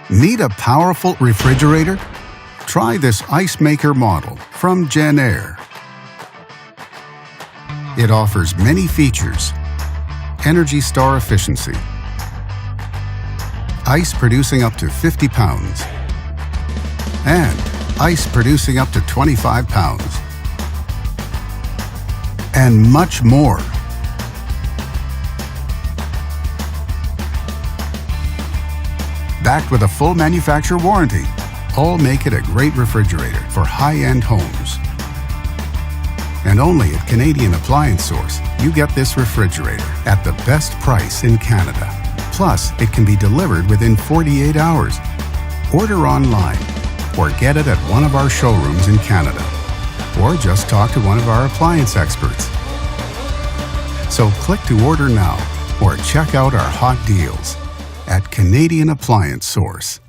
Need a powerful refrigerator? Try this ice maker model from Jenn-Air. It offers many features: energy star efficiency, ice producing up to 50 pounds, and ice producing up to 25 pounds, and much more. Backed with a full manufacturer warranty, all make it a great refrigerator for high-end homes. And only at Canadian Appliance Source, you get this refrigerator at the best price in Canada. Plus, it can be delivered within 48 hours. Order online or get it at one of our showrooms in Canada. Or just talk to one of our appliance experts. So click to order now or check out our hot deals at Canadian Appliance Source.